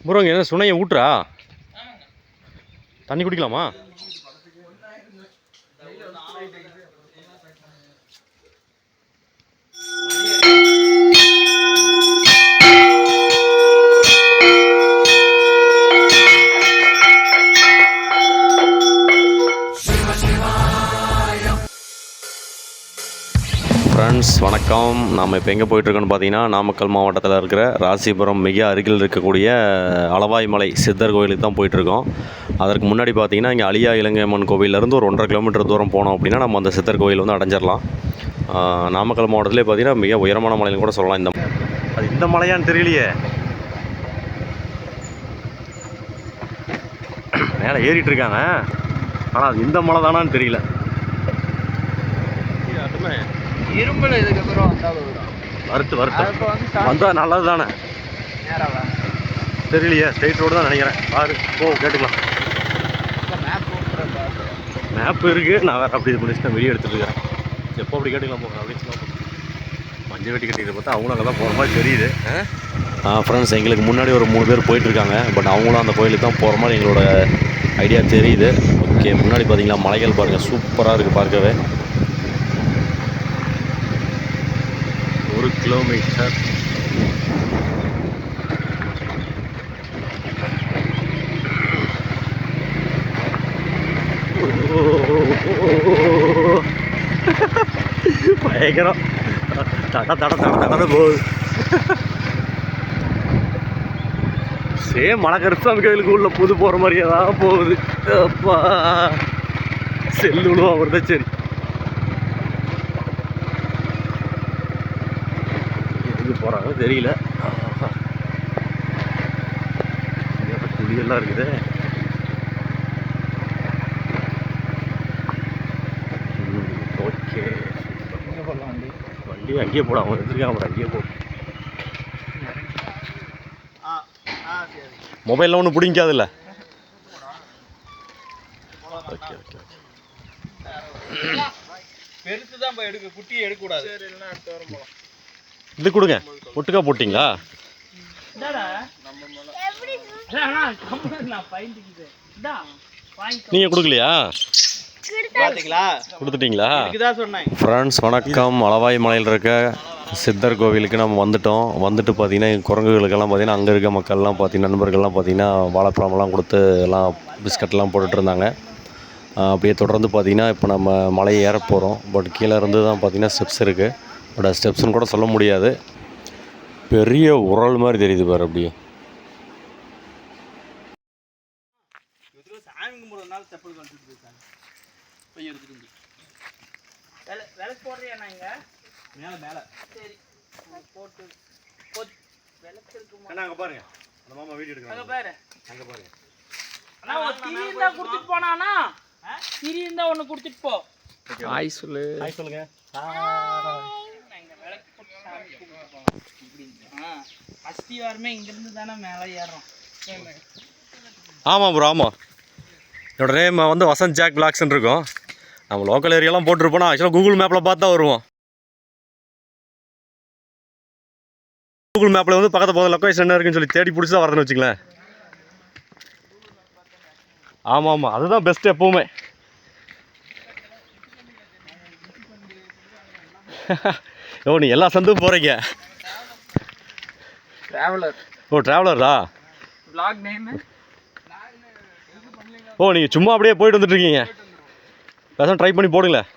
Bro இங்கே என்ன சுனையை ஊட்டுறா? தண்ணி குடிக்கலாமா? ஃப்ரெண்ட்ஸ் வணக்கம். நாம் இப்போ எங்கே போயிட்டுருக்கோன்னு பார்த்தீங்கன்னா, நாமக்கல் மாவட்டத்தில் இருக்கிற ராசிபுரம் மிக அருகில் இருக்கக்கூடிய அளவாய் மலை சித்தர் கோயிலுக்கு தான் போயிட்டுருக்கோம். அதற்கு முன்னாடி பார்த்தீங்கன்னா, இங்கே அழியா இலங்கையம்மன் கோவிலேருந்து ஒரு 1.5 கிலோமீட்டர் தூரம் போனோம் அப்படின்னா நம்ம அந்த சித்தர் கோயில் வந்து அடைஞ்சிடலாம். நாமக்கல் மாவட்டத்திலே பார்த்தீங்கன்னா மிக உயரமான மலைன்னு கூட சொல்லலாம். இந்த மலையான்னு தெரியலையே, மேலே ஏறிட்டு இருக்காங்க. ஆனால் அது இந்த மலை தானான்னு தெரியல. இரும்புல இதுக்கப்புறம் வறுத்து வந்தால் நல்லது தானே. தெரியலையே, ஸ்ட்ரெயிட் ரோடு தான் நினைக்கிறேன். பாரு கேட்டுக்கலாம். மேப் இருக்குது. நான் வேறு அப்படி முடிச்சுட்டு வெளியே எடுத்துகிட்டு இருக்கிறேன். எப்போ அப்படி கேட்டுக்கலாம் போகிறேன் அப்படின்னு மஞ்சள் வெட்டி கட்டிக்கிட்டு பார்த்தா அவங்களும் அங்கே தான் போகிற மாதிரி தெரியுது. ஃப்ரெண்ட்ஸ், எங்களுக்கு முன்னாடி ஒரு 3 பேர் போயிட்டுருக்காங்க. பட் அவங்களும் அந்த கோயிலுக்கு தான் போகிற மாதிரி எங்களோட ஐடியா தெரியுது. ஓகே, முன்னாடி பார்த்தீங்களா மலைகள் பாருங்கள், சூப்பராக இருக்குது பார்க்கவே. 1 கிலோமீட்டர். பயங்கரம். தட போகுது. சேம் மலைக்கருசாமி கோயிலுக்கு உள்ள புது போகிற மாதிரியே தான் போகுது. அப்பா செல்லு விழுவா வருதா. சரி, எதுக்கு போகிறாங்க தெரியல. குழியெல்லாம் இருக்குது. ஓகே, வண்டி அங்கேயே போட அவங்க எடுத்துருக்காங்க. அங்கேயே போ. மொபைலில் ஒன்றும் பிடிக்காதுல்ல. ஓகே ஓகே பெருசு தான் எடுக்க, குட்டியை எடுக்கக்கூடாது. இது கொடுங்க. ஒட்டுக்கா போட்டிங்களா? நீங்கள் கொடுக்கலையா? கொடுத்துட்டீங்களா? ஃப்ரெண்ட்ஸ் வணக்கம். அளவாய் மலையில் இருக்க சித்தர் கோவிலுக்கு நம்ம வந்துட்டு பார்த்திங்கன்னா குரங்குகளுக்கெல்லாம் பார்த்திங்கன்னா அங்கே இருக்க மக்கள்லாம் பார்த்திங்கன்னா நண்பர்கள்லாம் பார்த்திங்கன்னா வாழைப்பழமெல்லாம் கொடுத்து எல்லாம் பிஸ்கட்லாம் போட்டுட்ருந்தாங்க. அப்படியே தொடர்ந்து பார்த்திங்கன்னா இப்போ நம்ம மலையை ஏற போகிறோம். பட் கீழே இருந்து தான் பார்த்திங்கன்னா ஸ்டெப்ஸ் இருக்குது. பட் ஸ்டெப்ஸ்னு கூட சொல்ல முடியாது. பெரிய உரல் மாதிரி தெரியுது பாரு. அப்படியே பாருங்க. அந்த மாமா வீடியோ எடுக்கறாங்க பாரு. அங்க பாருங்க. அண்ணா ஒரு திரி இருந்தா குடுத்துட்டு போனானா? திரி இருந்தா ஒன்னு குடுத்துட்டு போ. ஹாய் சொல்லு. ஹாய் சொல்லுங்க. அஸ்திவாரமே இங்க இருந்து தானே மேலே ஏறோம். ஆமாம் ப்ரோ, ஆமாம். என்னோட நேம் வந்து வசந்த் ஜாக் பிளாக்ஸ்ன்னு இருக்கும். நம்ம லோக்கல் ஏரியாலாம் போட்டிருப்போனா ஆக்சுவலாக கூகுள் மேப்பில் பார்த்து தான் வருவோம். கூகுள் மேப்பில் வந்து பக்கத்தில் போகிற லொக்கேஷன் என்ன இருக்குன்னு சொல்லி தேடி பிடிச்சி தான் வரதுன்னு வச்சுங்களேன். ஆமாம் ஆமாம், அதுதான் பெஸ்ட்டு எப்போவுமே. ஓ, நீ எல்லா சந்தும் போகிறீங்க. ஓ, ட்ராவலரா? ஓ, நீங்கள் சும்மா அப்படியே போயிட்டு வந்துட்டுருக்கீங்க. பேசாமல் ட்ரை பண்ணி போடுங்களேன்.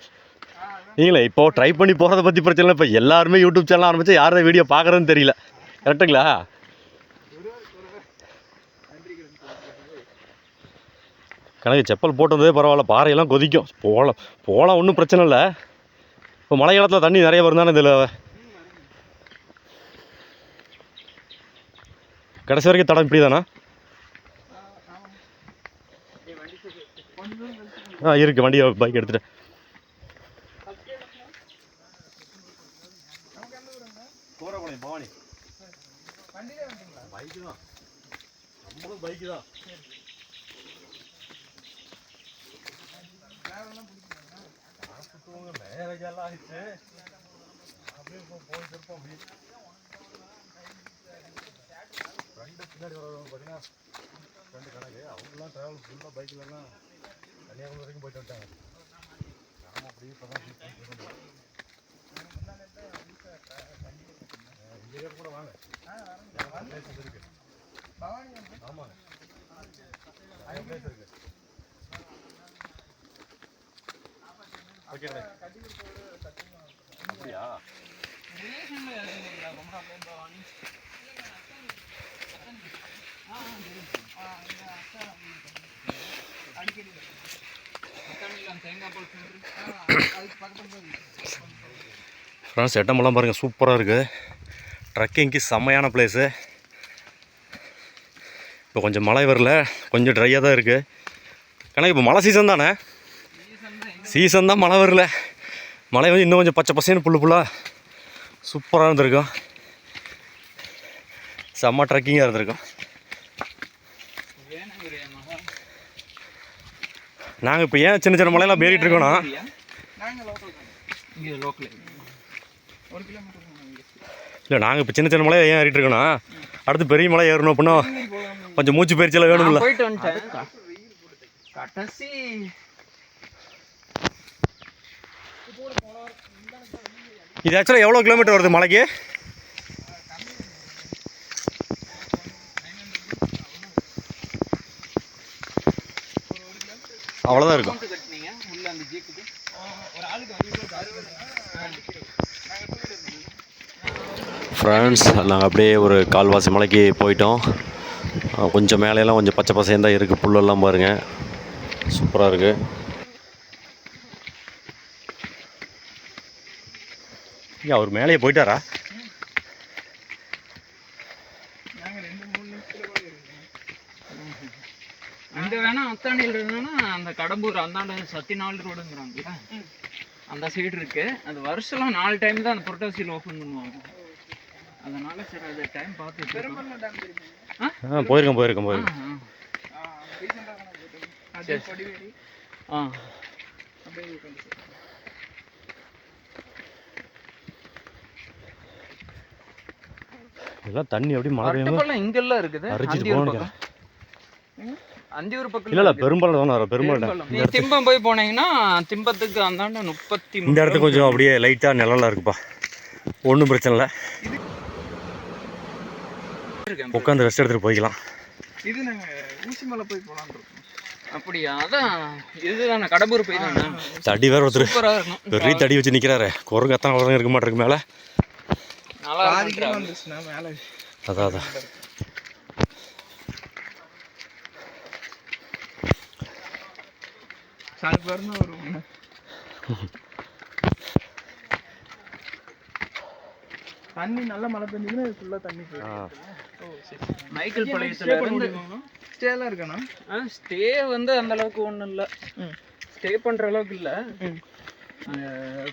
நீங்களே இப்போது ட்ரை பண்ணி போகிறத பற்றி பிரச்சனை இல்லை. இப்போ எல்லாருமே யூடியூப் சேனல் ஆரம்பித்து யாரும் வீடியோ பார்க்குறதுன்னு தெரியல. கரெக்டுங்களா? கணக்கு செப்பல் போட்டு வந்ததே பரவாயில்ல. பாறையெல்லாம் கொதிக்கும். போகலாம் ஒன்றும் பிரச்சனை இல்லை. இப்போ மழை காலத்தில் தண்ணி நிறைய வரும் தானே இதில். கடைசி வரைக்கும் தடம் இப்படி தானா? இருக்குது. வண்டியை பைக் எடுத்துகிட்டு பவானி பைக்கு தான். நம்மளும் பைக்கு தான். மேரேஜெல்லாம் ஆயிடுச்சு. அப்படியே போயிட்டு இருப்போம். அப்படி 2 ஃப்ரெண்ட்ஸ் இடமெல்லாம் பாருங்கள் சூப்பராக இருக்குது. ட்ரக்கிங்க்கு செம்மையான பிளேஸு. இப்போ கொஞ்சம் மழை வரல, கொஞ்சம் ட்ரையாக தான் இருக்குது. ஆனால் இப்போ மழை சீசன் தானே, சீசன் தான், மழை வரல. மழை வந்து இன்னும் கொஞ்சம் பச்சை பசேன்னு புல்லாக சூப்பராக இருந்திருக்கும். செம்ம ட்ரக்கிங்காக இருந்திருக்கும். நாங்கள் இப்போ ஏன் சின்ன சின்ன மலையெல்லாம் ஏறிட்டு இருக்கோன்னா, இல்லை நாங்கள் இப்போ சின்ன சின்ன மலையை ஏன் ஏறிட்டு இருக்கோன்னா, அடுத்து பெரிய மலை ஏறணும் அப்படின்னா கொஞ்சம் மூச்சு பயிற்சியெல்லாம் வேணும்ல. போயிட்டு வந்துட்டேன் கடைசி இது ஆக்சுவலாக எவ்வளோ கிலோமீட்டர் வருது மலைக்கு? அவ்வளோதான் இருக்கும். ஃப்ரெண்ட்ஸ், நாங்கள் அப்படியே ஒரு கால்வாசி மலைக்கு போயிட்டோம். கொஞ்சம் மேலையெல்லாம் கொஞ்சம் பச்சை பசையாக தான் இருக்குது, புல்லெல்லாம் பாருங்கள் சூப்பராக இருக்குது. ஐயா அவர் மேலேயே போயிட்டாரா? அங்கே வேணா அத்தாண்டியில் இருந்தோன்னா அந்த கடம்பூர் அந்தாண்ட சத்திநாள் ரோடுங்கிறாங்கல்ல, அந்த சைடு இருக்கு. அது வருஷம் 4 டைம் தான் அந்த புரட்டாசியில் ஓப்பன் பண்ணுவாங்க. அதனால சரி அது டைம் பார்த்து போயிருக்கேன். இதெல்லாம் தண்ணி அப்படி மழை இங்கெல்லாம் இருக்குது. அந்தியூர் பக்கம் இல்லை பெரும்பாலும் தான் வரும். பெரும்பாலும் நீ திம்பம் போய் போனீங்கன்னா திம்பத்துக்கு அந்தாண்ட 33 இந்த இடத்துக்கு கொஞ்சம் அப்படியே லைட்டாக நிழலாக இருக்குப்பா, ஒன்றும் பிரச்சனை இல்லை. உட்காந்து ரெஸ்ட் எடுத்துகிட்டு போய்க்கலாம். இது நாங்கள் ஊசி மலை போய் போகலான்னு இருக்கோம். அப்படியா? அதான் இதுதானே கடம்பூர் போய் தானே. தடி வேறு ஒருத்தர் சூப்பராக இருக்கும். பெரிய தடி வச்சு நிற்கிறாரு. குரங்கு அத்தனை குரங்கு இருக்க மாட்டிருக்கு மேலே. நல்லா வந்துச்சுன்னா மேலே அதான் சால்பார்னு வரும். தண்ணி நல்ல மழை பெஞ்சதுன்னா இது ஃபுல்லாக தண்ணி போயிடும். மைக்கேல் பாளையத்துல இருந்து ஸ்டேலாம் இருக்கணும். ஸ்டே வந்து அந்த அளவுக்கு ஒன்றும் இல்லை, ஸ்டே பண்ணுற அளவுக்கு இல்லை.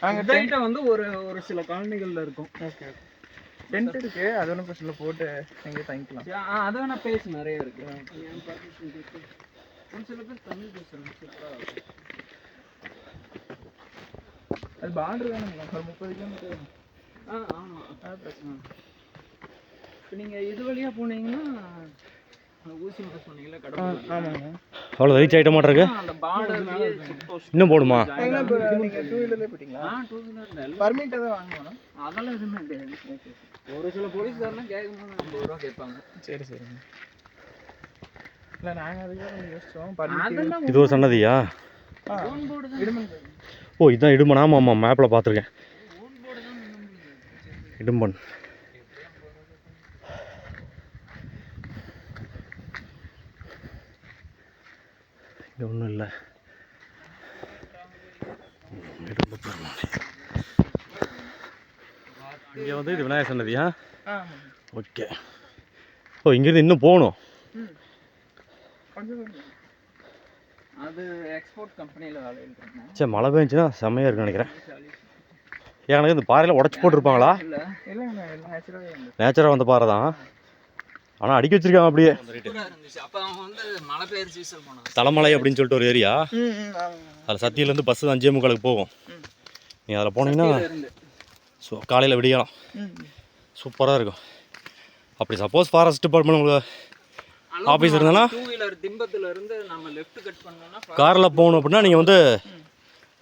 அங்கே வந்து ஒரு சில காலனிகளில் இருக்கும். ஓகே, டென்ட் இருக்கு, அது ஒன்றும் பிரச்சனை போட்டு எங்கே தங்கிக்கலாம். அதை வேணா பேச நிறைய இருக்கு. ஒரு சில பேர் தண்ணி பேசுகிறாங்க. அது பார்டர் வேணுங்களா? ஒரு 30 கிலோமீட்டர் வேணும். ஆமாம், அது பிரச்சனை. இப்போ நீங்கள் இது வழியாக போனீங்கன்னா ஊசி மட்டும் சொன்னீங்களா கடம்பூர்? ஆமாங்க. அவ்வளோ ரீச் ஆகிட்ட மாட்டிருக்கு. அந்த பார்டர் இன்னும் போடுமா? நீங்கள் 2 வீலர்லேயே போயிட்டீங்களா? 2 வீலர் பர்மிட் எதாவது வாங்கணும்? அதெல்லாம் எதுவுமே கிடையாது. ஒரு சில போலீஸ்காரெலாம் கேட்கும்போது 50 ரூபா கேட்பாங்க. சரி சரிங்க. இல்லை நாங்கள் அதுக்காக யோசித்தோம். இது ஒரு சன்னதியா? ஓ இதுதான் இடும்பன். ஆமாம் ஆமாம், மேப்பில் பார்த்துருக்கேன். இடும்பன். இது ஒன்றும் இல்லை. இங்கே வந்து இது விநாயகர் சன்னதியா? ஓகே. ஓ இங்கேருந்து இன்னும் போகணும். அது எக்ஸ்போர்ட் கம்பெனியில் வேலையில் இருக்கேன். சரி, மழை பெஞ்சுன்னா செம்மையாக இருக்குன்னு நினைக்கிறேன். எனக்கு இந்த பாறையில் உடச்சி போட்டுருப்பாங்களா? இல்லை நேச்சுராக வந்த பாறை தான், ஆனால் அடிக்க வச்சிருக்காங்க அப்படியே. அப்போ அவங்க வந்து மழை பெய்யுற சீசன் போனாங்க. தலைமலை அப்படின்னு சொல்லிட்டு ஒரு ஏரியா, அதில் சத்தியிலேருந்து பஸ்ஸு 5:45 போகும். நீ அதில் போனீங்கன்னா காலையில் விடியலாம், சூப்பராக இருக்கும். அப்படி சப்போஸ் ஃபாரஸ்ட் டிபார்ட்மெண்ட் உங்களுக்கு ஆஃபீஸ் இருந்தனா 2 வீலர் திம்பத்துல இருந்து நம்ம லெஃப்ட் கட் பண்ணோம்னா காரில் போகணும் அப்படின்னா நீங்கள் வந்து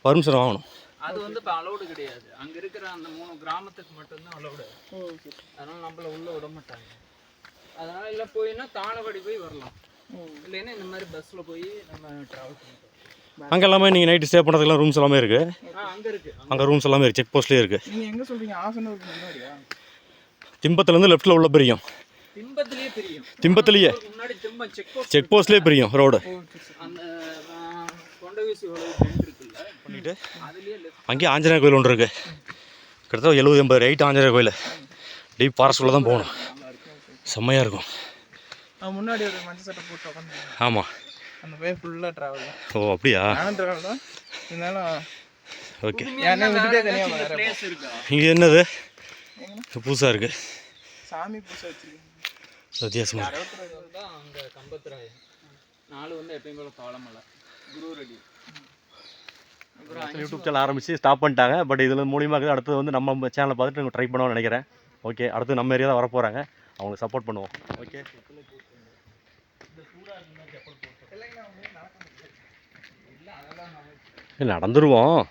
பர்மிஷன் வாங்கணும். அது வந்து இப்போ அலௌடு கிடையாது. அங்க இருக்கிற அந்த 3 கிராமத்துக்கு மட்டும்தான் அலௌடு. அதனால நம்மள உள்ள விட மாட்டாங்க. அதனால இல்லை போயின்னா தாளவாடி போய் வரலாம், இல்லைன்னா இந்த மாதிரி பஸ்ஸில் போய் நம்ம ட்ராவல் பண்ணிக்கலாம். அங்கே எல்லாமே நீங்கள் நைட்டு ஸ்டே பண்ணுறதுக்குலாம் ரூம்ஸ் எல்லாமே இருக்குது. அங்கே இருக்குது. அங்கே ரூம்ஸ் எல்லாமே இருக்குது, செக் போஸ்ட்லேயே இருக்குது. நீங்கள் எங்கே சொல்கிறீங்க? ஆசனூருக்கு முன்னாடியா? திம்பத்துலேருந்து லெஃப்ட்டில் உள்ள பிரியும். திம்பத்திலேயே பிரியும். திம்பத்திலேயே முன்னாடி திம்பம் செக் போஸ்ட்லேயே பிரியும் ரோடு. அந்த கொண்டவீசி பெண்ட் இருக்குல்ல பண்ணிட்டு அதுலேயே லெஃப்ட் அங்கேயே ஆஞ்சநேயர் கோயில் ஒன்று இருக்குது. கிட்டத்தட்ட 70-80 ரைட் ஆஞ்சநேயர் கோயில். டீப் ஃபாரஸ்ட்டுக்குள்ளே தான் போகணும். செம்மையாக இருக்கும். முன்னாடி ஒரு மஞ்சள் சட்டை போட்டு உட்காந்து ஆமாம். அந்த வே ஃபுல்லாக ட்ராவல் தான். ஓ அப்படியா? நானும் ட்ராவல் தான். இருந்தாலும் ஓகே. ஏன்னா விட்டுட்டே தனியாக பிளேஸ் இருக்கா? இங்கே என்னது புதுசாக இருக்குது, சாமி பூசை வச்சுருக்கீங்க. வித்தியாசமாக தான் அங்கே கம்பத்துராய் 4 வந்து எப்பயும் போல தாளமலை குரு ரெடி. யூடியூப் சேனல் ஆரம்பித்து ஸ்டாப் பண்ணிட்டாங்க. பட் இதில் மூலியமாக அடுத்தது வந்து நம்ம சேனலை பார்த்துட்டு ட்ரை பண்ணுவோம்னு நினைக்கிறேன். ஓகே, அடுத்து நம்ம ஏரியா தான் வரப்போகிறாங்க, அவங்களுக்கு சப்போர்ட் பண்ணுவோம். ஓகே, நடந்துருவோம்.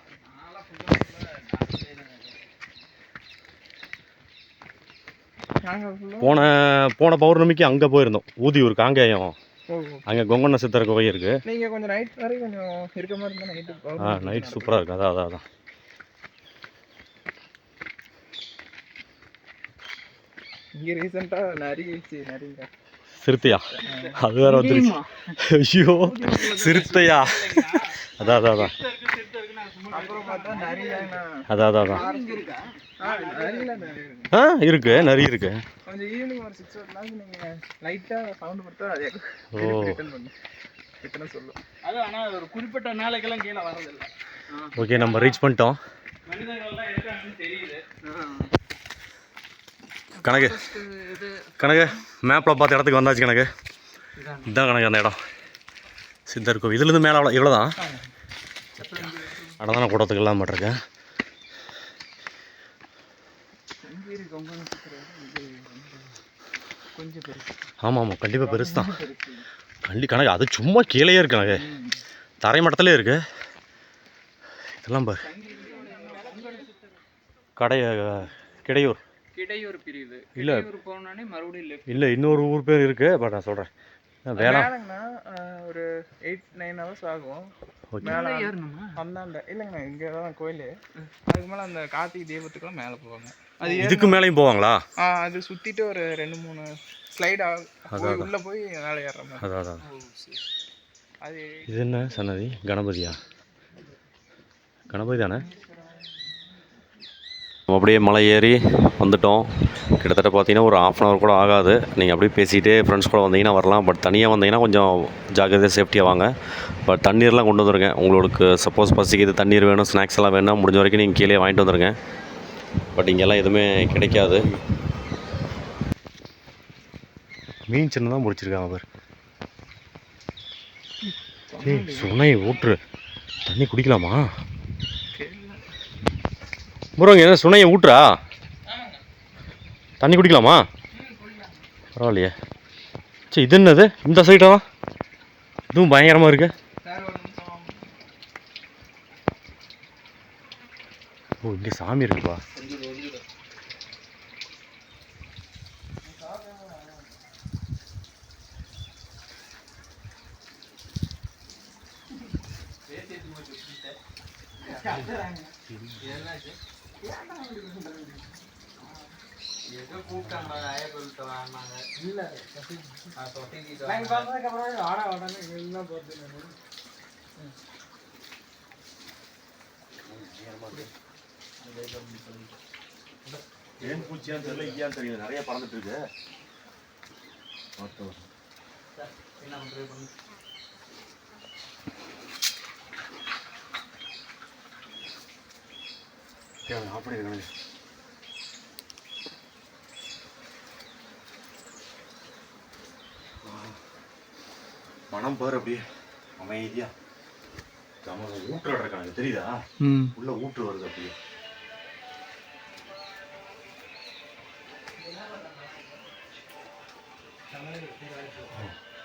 போன பௌர்ணமிக்கு அங்கே போயிருந்தோம், ஊதியூர் காங்கேயம். அங்கே கொங்கண்ண சித்தர் கோயில் இருக்குது. நீங்கள் கொஞ்சம் நைட் வரைக்கும் கொஞ்சம் இருக்க மாதிரி இருந்தால் நைட்டு நைட் சூப்பராக இருக்குது. அதான் இங்கே ரீசெண்டாக நிறைய சிறுத்தையா? அது வேற வந்துருச்சு. ஐயோ சிறுத்தையா? அதான் அப்புறம் பார்த்தா நிறைய அதான் இருக்கு, நிறைய இருக்கு. கொஞ்சம் ஈவினிங் ஒரு 6 o'clock நீங்கள் லைட்டாக சவுண்டு கொடுத்தா அது ரிட்டர்ன் பண்ணு ரிட்டர்ன் சொல்லும். அது ஆனால் ஒரு குறிப்பிட்ட நாளைக்கெல்லாம் கீழே வரதில்லை. ஓகே, நம்ம ரீச் பண்ணிட்டோம். மனிதர்கள்லாம் இருக்காங்கன்னு தெரியுது. கணக்கு மேப்பில் பார்த்த இடத்துக்கு வந்தாச்சு. கணக்கு இதுதான் கணக்கு அந்த இடம், சித்தர் கோவில். இதுலேருந்து மேலே அவ்வளோ இவ்வளோ தான் அடதான கூடத்துக்கு எல்லாம் மாட்டிருக்கேன். ஆமாம், கண்டிப்பாக பெருசு தான். கணக்கு அது சும்மா கீழேயே இருக்கு, கணக்கு தரை மட்டத்திலே இருக்கு. இதெல்லாம் பாரு, கிடையூர் பிரிவு இல்லை போனோடனே மறுபடியும் லெஃப்ட். இல்லை, இன்னொரு ஊர் பேர் இருக்குது. பட் நான் சொல்கிறேன், வேளாங்கண்ணா ஒரு 8-9 hours ஆகும். மேலே அந்தாண்ட இல்லைங்கண்ணா, இங்கே தான் கோயில். அதுக்கு மேலே அந்த கார்த்திகை தீபத்துக்குலாம் மேலே போவாங்க. அது இதுக்கு மேலேயும் போவாங்களா? அது சுற்றிட்டு ஒரு 2-3 ஸ்லைட் உள்ளே போய் மேலே ஏறுற மாதிரி. அதான் அது இது என்ன சன்னதி? கணபதியா? கணபதி தானே. அப்படியே மலை ஏறி வந்துட்டோம். கிட்டத்தட்ட பார்த்தீங்கன்னா ஒரு 1/2 hour கூட ஆகாது. நீங்கள் அப்படியே பேசிகிட்டே ஃப்ரெண்ட்ஸ் கூட வந்தீங்கன்னா வரலாம். பட் தனியாக வந்தீங்கன்னா கொஞ்சம் ஜாக்கிரதையாக சேஃப்டியாக வாங்க. பட் தண்ணீர்லாம் கொண்டு வந்துருங்க. உங்களுக்கு சப்போஸ் பசிக்குது, தண்ணீர் வேணும், ஸ்நாக்ஸ் எல்லாம் வேணும், முடிஞ்ச வரைக்கும் நீங்கள் கீழே வாங்கிட்டு வந்துருங்க. பட் இங்கெல்லாம் எதுவுமே கிடைக்காது. மீன் சின்ன தான் முடிச்சிருக்காங்க பாரு. சுனை ஊற்று தண்ணி குடிக்கலாமா? முருங்க என்ன சுனையை ஊட்டுறா? தண்ணி குடிக்கலாமா? பரவாயில்லையே. சரி, இது என்னது இந்த சைடா? இதுவும் பயங்கரமாக இருக்கு. ஓ, இங்கே சாமி இருக்குப்பா. ஏன் பூச்சியான்னு தெரியல, ஈயான்னு தெரியல, நிறைய பறந்துட்டு இருக்கு. அப்படி இருக்கு. மனம் பாரு, அப்படியே அமைதியா ஊற்று இருக்காங்க, தெரியுதா? உள்ள ஊற்று வருது அப்படியே.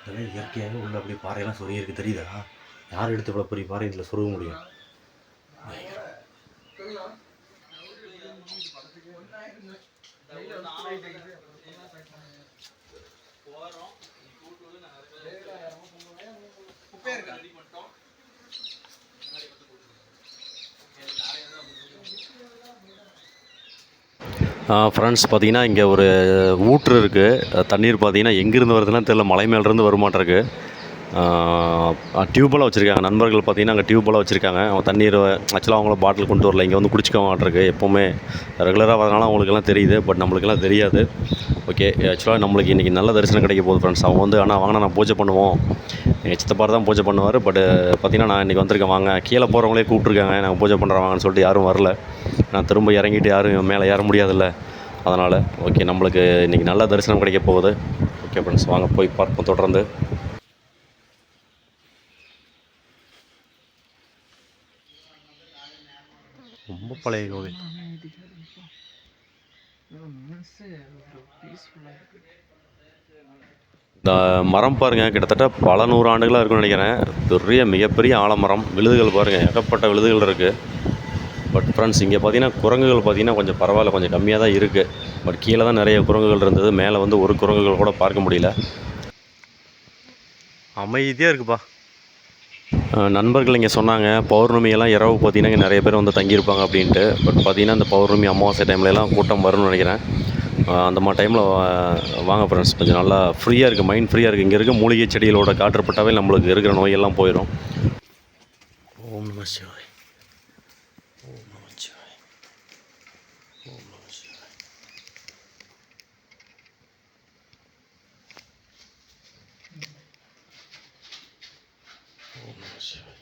இதெல்லாம் இயற்கையாகவே உள்ள அப்படியே பாறையெல்லாம் சொருகி இருக்குது தெரியுதா? யார் எடுத்து இவ்வளோ பெரிய பாறை இதில் சொருக முடியும்? ஃப்ரெண்ட்ஸ் பார்த்தீங்கன்னா இங்கே ஒரு ஊற்று இருக்குது. தண்ணீர் பார்த்தீங்கன்னா எங்கேருந்து வருதுன்னா தெரியல, மலை மேலேருந்து வருமாட்டிருக்கு. டியூப்பெல்லாம் வச்சுருக்காங்க. நண்பர்கள் பார்த்தீங்கன்னா அங்கே டியூப்பெல்லாம் வச்சுருக்காங்க. அவங்க தண்ணீர் ஆக்சுவலாக அவங்கள பாட்டில் கொண்டு வரல, இங்கே வந்து குடிச்சிக்க மாட்டிருக்கு. எப்போவுமே ரெகுலராக வரனால அவங்களுக்கெல்லாம் தெரியுது, பட் நம்மளுக்கெல்லாம் தெரியாது. ஓகே, ஆக்சுவலாக நம்மளுக்கு இன்றைக்கி நல்ல தரிசனம் கிடைக்க போகுது ஃப்ரெண்ட்ஸ். அவங்க வந்து ஆனால் வாங்கினா நான் பூஜை பண்ணுவோம், எங்கள் சித்தப்பார் தான் பூஜை பண்ணுவார். பட் பார்த்தீங்கன்னா நான் இன்றைக்கி வந்திருக்கேன், வாங்க கீழே போகிறவங்களே கூப்பிட்ருக்காங்க, நாங்கள் பூஜை பண்ணுறோம் வாங்கன்னு சொல்லிட்டு யாரும் வரல. நான் திரும்ப இறங்கிட்டு யாரும் மேலே ஏற முடியாதுல்ல, அதனால் ஓகே நம்மளுக்கு இன்றைக்கி நல்ல தரிசனம் கிடைக்க போகுது. ஓகே ஃப்ரெண்ட்ஸ், வாங்க போய் பார்ப்போம் தொடர்ந்து. ரொம்ப பழைய கோவில். இந்த மரம் பாருங்கள், கிட்டத்தட்ட பல 100 ஆண்டுகளாக இருக்குன்னு நினைக்கிறேன். மிகப்பெரிய ஆலமரம். விழுதுகள் பாருங்கள், ஏகப்பட்ட விழுதுகள் இருக்குது. பட் ஃப்ரெண்ட்ஸ் இங்கே பார்த்தீங்கன்னா குரங்குகள் பார்த்தீங்கன்னா கொஞ்சம் பரவாயில்ல, கொஞ்சம் கம்மியாக தான் இருக்குது. பட் கீழே தான் நிறைய குரங்குகள் இருந்தது, மேலே வந்து ஒரு குரங்குகள் கூட பார்க்க முடியல. அமைதியாக இருக்குப்பா. நண்பர்கள் இங்கே சொன்னாங்க பௌர்ணமியெல்லாம் இரவு பார்த்தீங்கன்னா இங்கே நிறைய பேர் வந்து தங்கியிருப்பாங்க அப்படின்ட்டு. பட் பார்த்தீங்கன்னா இந்த பௌர்ணமி அமாவாசை டைம்லலாம் கூட்டம் வரும்னு நினைக்கிறேன். அந்த மாதிரி டைமில் வாங்க ஃப்ரெண்ட்ஸ், கொஞ்சம் நல்லா ஃப்ரீயாக இருக்குது, மைண்ட் ஃப்ரீயாக இருக்குது. இங்கே இருக்க மூலிகை செடிகளோட காற்றுப்பட்டாவே நம்மளுக்கு இருக்கிற நோயெல்லாம் போயிடும். ஓம் நம சிவாய். ஓம் நம சிவாய். ஓம் நம சிவாய். ஓம் நம சிவாய்.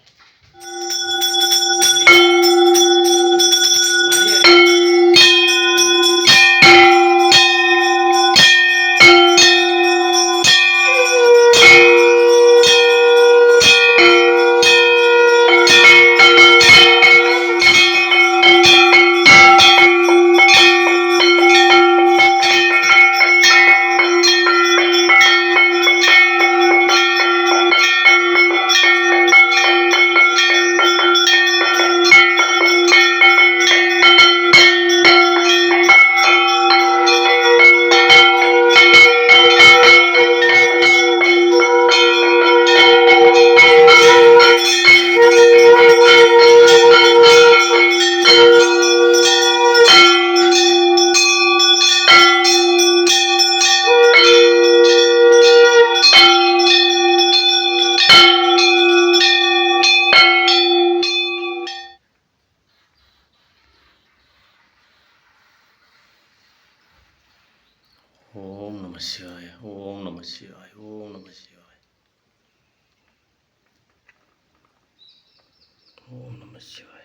ஓம் நம சிவாய. ஓம் நம சிவாய. ஓம் நம சிவாய. ஓம் நம சிவாய.